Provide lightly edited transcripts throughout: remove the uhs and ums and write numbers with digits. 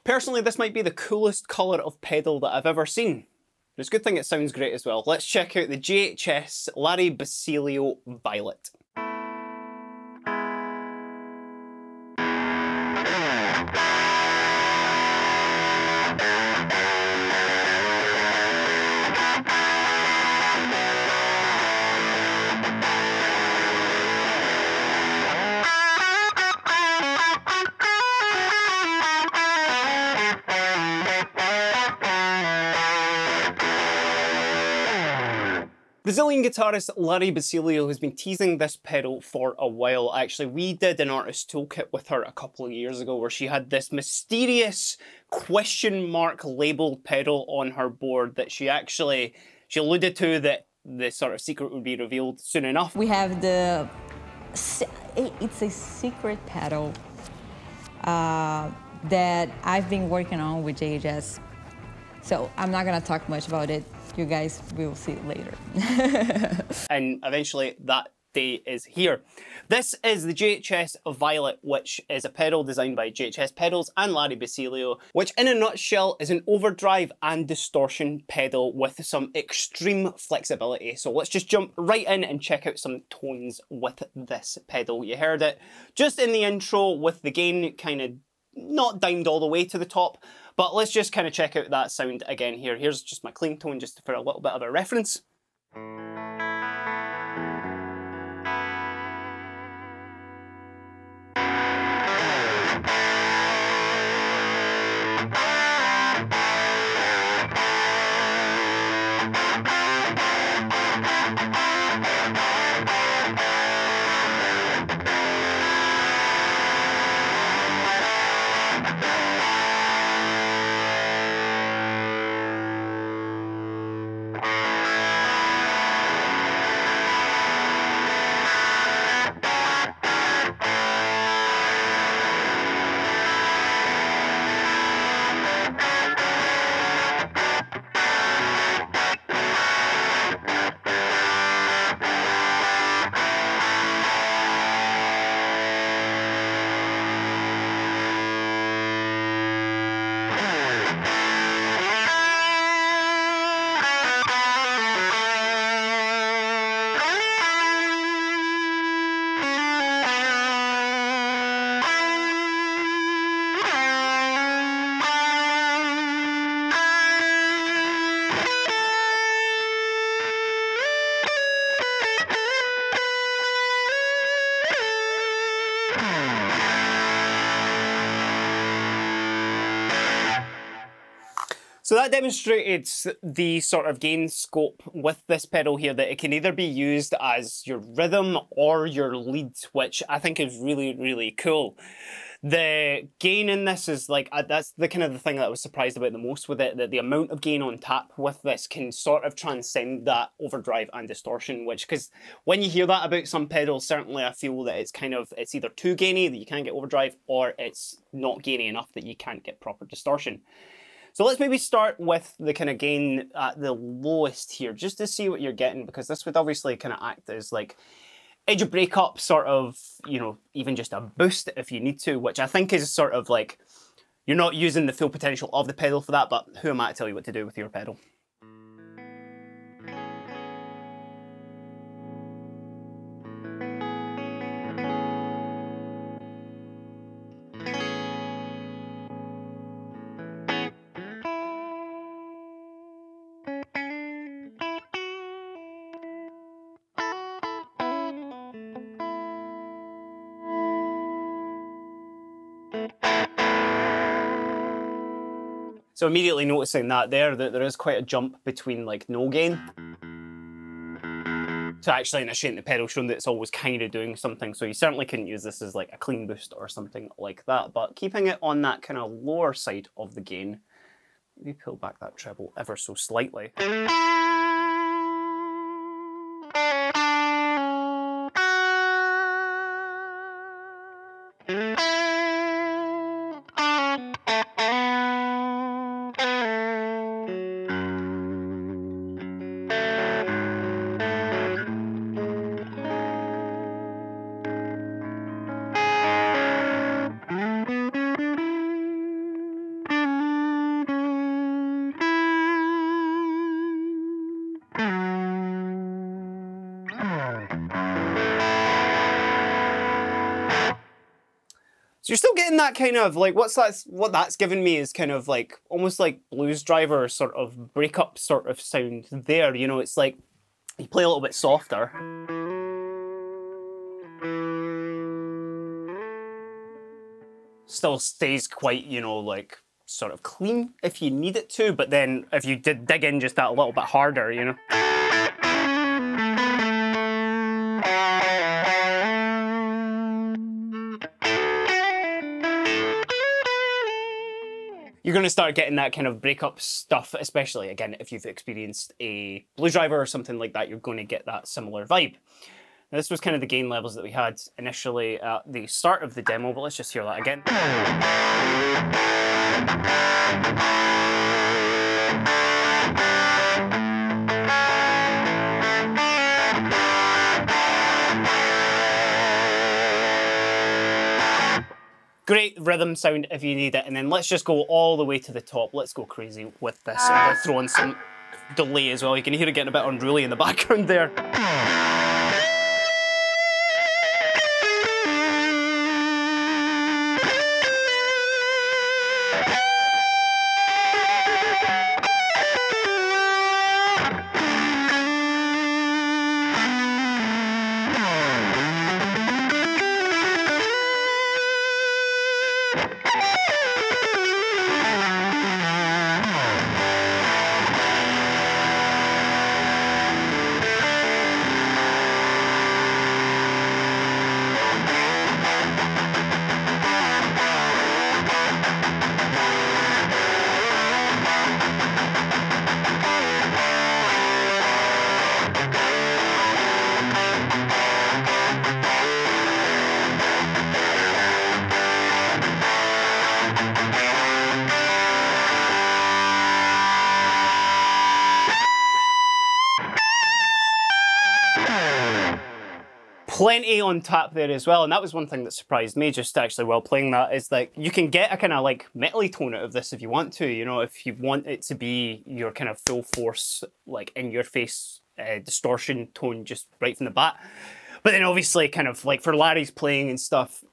Personally, this might be the coolest colour of pedal that I've ever seen. It's a good thing it sounds great as well. Let's check out the JHS Larry Basilio Violet. Brazilian guitarist Larry Basilio has been teasing this pedal for a while. Actually, we did an artist toolkit with her a couple of years ago where she had this mysterious question mark labeled pedal on her board that she alluded to that the sort of secret would be revealed soon enough. We have it's a secret pedal that I've been working on with JHS. So I'm not gonna talk much about it. You guys will see it later. And eventually that day is here. This is the JHS Violet, which is a pedal designed by JHS Pedals and Larry Basilio, which in a nutshell is an overdrive and distortion pedal with some extreme flexibility. So let's just jump right in and check out some tones with this pedal. You heard it just in the intro with the gain kind of not dimed all the way to the top, but let's just kind of check out that sound again here. Here's just my clean tone just for a little bit of a reference. So that demonstrated the sort of gain scope with this pedal here, that it can either be used as your rhythm or your lead, which I think is really, really cool. The gain in this is like, that's the kind of the thing that I was surprised about the most with it, that the amount of gain on tap with this can sort of transcend that overdrive and distortion, which, because when you hear that about some pedals, certainly I feel that it's either too gainy that you can't get overdrive, or it's not gainy enough that you can't get proper distortion. So let's maybe start with the kind of gain at the lowest here, just to see what you're getting, because this would obviously kind of act as like edge of breakup, sort of, you know, even just a boost if you need to, which I think is sort of like, you're not using the full potential of the pedal for that, but who am I to tell you what to do with your pedal? So immediately noticing that there is quite a jump between like no gain to actually initiating the pedal, showing that it's always kind of doing something. So you certainly couldn't use this as like a clean boost or something like that, but keeping it on that kind of lower side of the gain. Maybe pull back that treble ever so slightly. So you're still getting that kind of like, what that's given me is kind of like almost like Blues Driver sort of breakup sort of sound there. You know, it's like you play a little bit softer. Still stays quite, you know, like sort of clean if you need it to, but then if you did dig in just that a little bit harder, you know. You're going to start getting that kind of breakup stuff, especially, again, if you've experienced a Blues Driver or something like that, you're going to get that similar vibe. Now, this was kind of the gain levels that we had initially at the start of the demo, but let's just hear that again. Great rhythm sound if you need it, and then let's just go all the way to the top. Let's go crazy with this, and we'll throw in some delay as well. You can hear it getting a bit unruly in the background there. Plenty on tap there as well, and that was one thing that surprised me just actually while playing that, is like you can get a kind of like metally tone out of this if you want to, you know, if you want it to be your kind of full force, like in your face distortion tone just right from the bat. But then obviously kind of like for Larry's playing and stuff,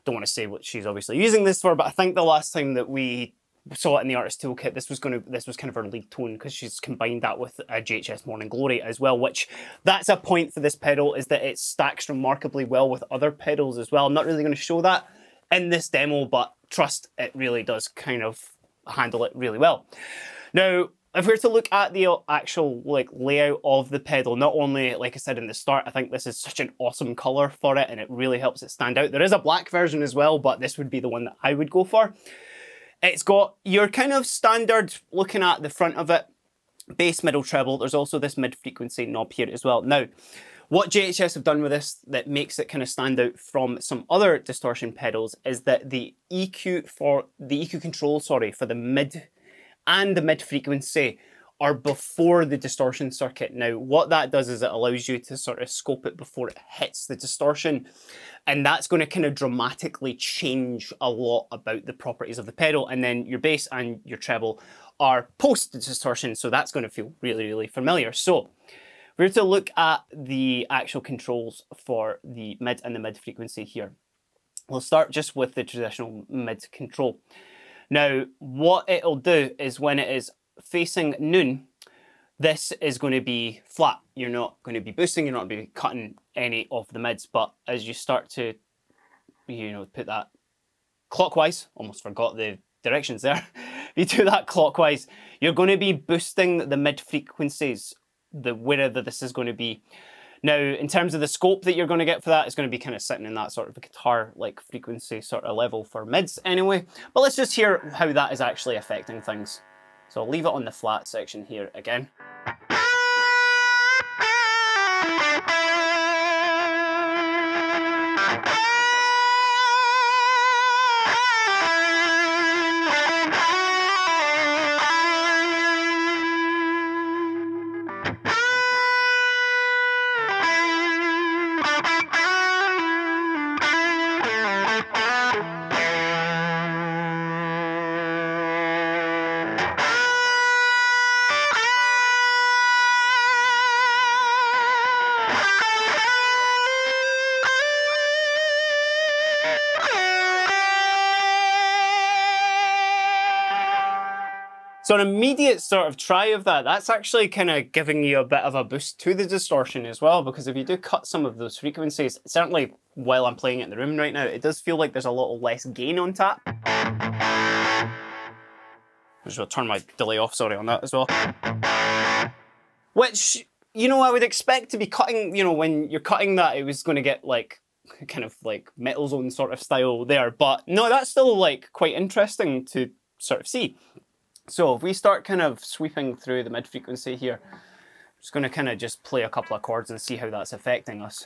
don't want to say what she's obviously using this for, but I think the last time that we saw it in the Artist Toolkit, this was kind of her lead tone, because she's combined that with a JHS Morning Glory as well, which that's a point for this pedal, is that it stacks remarkably well with other pedals as well. I'm not really going to show that in this demo, but trust, it really does kind of handle it really well. Now, if we were to look at the actual like layout of the pedal, not only, like I said in the start, I think this is such an awesome color for it and it really helps it stand out. There is a black version as well, but this would be the one that I would go for. It's got your kind of standard, looking at the front of it, bass, middle, treble. There's also this mid-frequency knob here as well. Now, what JHS have done with this that makes it kind of stand out from some other distortion pedals is that the EQ control, sorry, for the mid and the mid-frequency are before the distortion circuit. Now, what that does is it allows you to sort of scope it before it hits the distortion, and that's going to kind of dramatically change a lot about the properties of the pedal. And then your bass and your treble are post distortion, so that's going to feel really, really familiar. So we're to look at the actual controls for the mid and the mid frequency here. We'll start just with the traditional mid control. Now, what it'll do is when it is facing noon, this is going to be flat. You're not going to be boosting, you're not going to be cutting any of the mids, but as you start to, you know, put that clockwise, almost forgot the directions there, if you do that clockwise, you're going to be boosting the mid frequencies, wherever this is going to be. Now, in terms of the scope that you're going to get for that, it's going to be kind of sitting in that sort of a guitar-like frequency sort of level for mids anyway. But let's just hear how that is actually affecting things. So I'll leave it on the flat section here again. So an immediate sort of try of that, that's actually kind of giving you a bit of a boost to the distortion as well, because if you do cut some of those frequencies, certainly while I'm playing it in the room right now, it does feel like there's a little less gain on tap. I just will turn my delay off, sorry, on that as well. Which, you know, I would expect to be cutting, you know, when you're cutting that, it was going to get like, kind of like Metal Zone sort of style there, but no, that's still like quite interesting to sort of see. So if we start kind of sweeping through the mid frequency here, I'm just going to kind of just play a couple of chords and see how that's affecting us.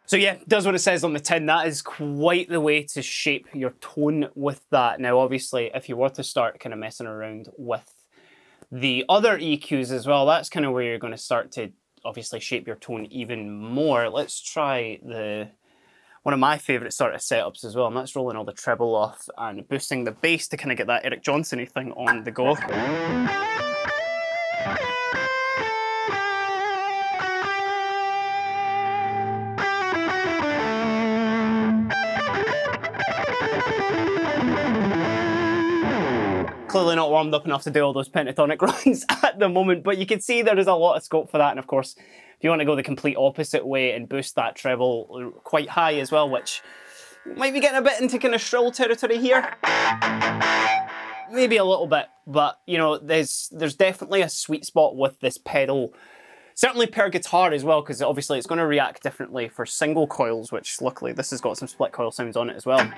So yeah, does what it says on the tin. That is quite the way to shape your tone with that. Now, obviously, if you were to start kind of messing around with the other EQs as well, that's kind of where you're going to start to obviously shape your tone even more. Let's try one of my favourite sort of setups as well, and that's rolling all the treble off and boosting the bass to kind of get that Eric Johnson-y thing on the go. Clearly not warmed up enough to do all those pentatonic runs at the moment, but you can see there is a lot of scope for that. And of course, if you want to go the complete opposite way and boost that treble quite high as well, which might be getting a bit into kind of shrill territory here. Maybe a little bit, but you know, there's definitely a sweet spot with this pedal. Certainly per guitar as well, because obviously it's going to react differently for single coils, which luckily this has got some split coil sounds on it as well.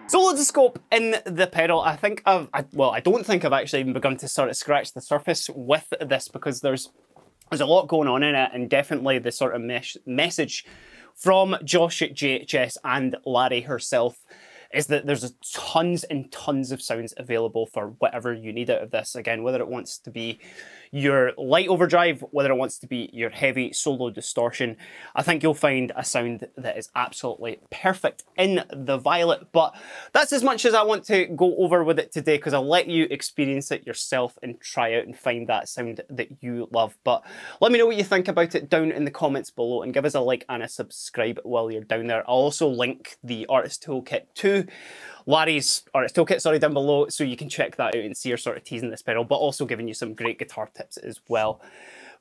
So loads of scope in the pedal. I think I don't think I've actually even begun to sort of scratch the surface with this, because there's a lot going on in it, and definitely the sort of message from Josh at JHS and Larry herself is that there's tons and tons of sounds available for whatever you need out of this. Again, whether it wants to be your light overdrive, whether it wants to be your heavy solo distortion, I think you'll find a sound that is absolutely perfect in the Violet. But that's as much as I want to go over with it today, because I'll let you experience it yourself and try out and find that sound that you love. But let me know what you think about it down in the comments below, and give us a like and a subscribe while you're down there. I'll also link the Artist Toolkit to Larry's Artist Toolkit, down below, so you can check that out and see her sort of teasing this pedal, but also giving you some great guitar tips as well.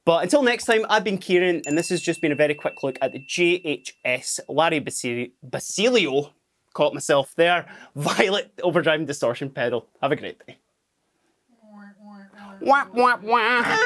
But until next time, I've been Kieran, and this has just been a very quick look at the JHS Larry Basilio, caught myself there, Violet Overdrive and Distortion pedal. Have a great day. Wah, wah, wah.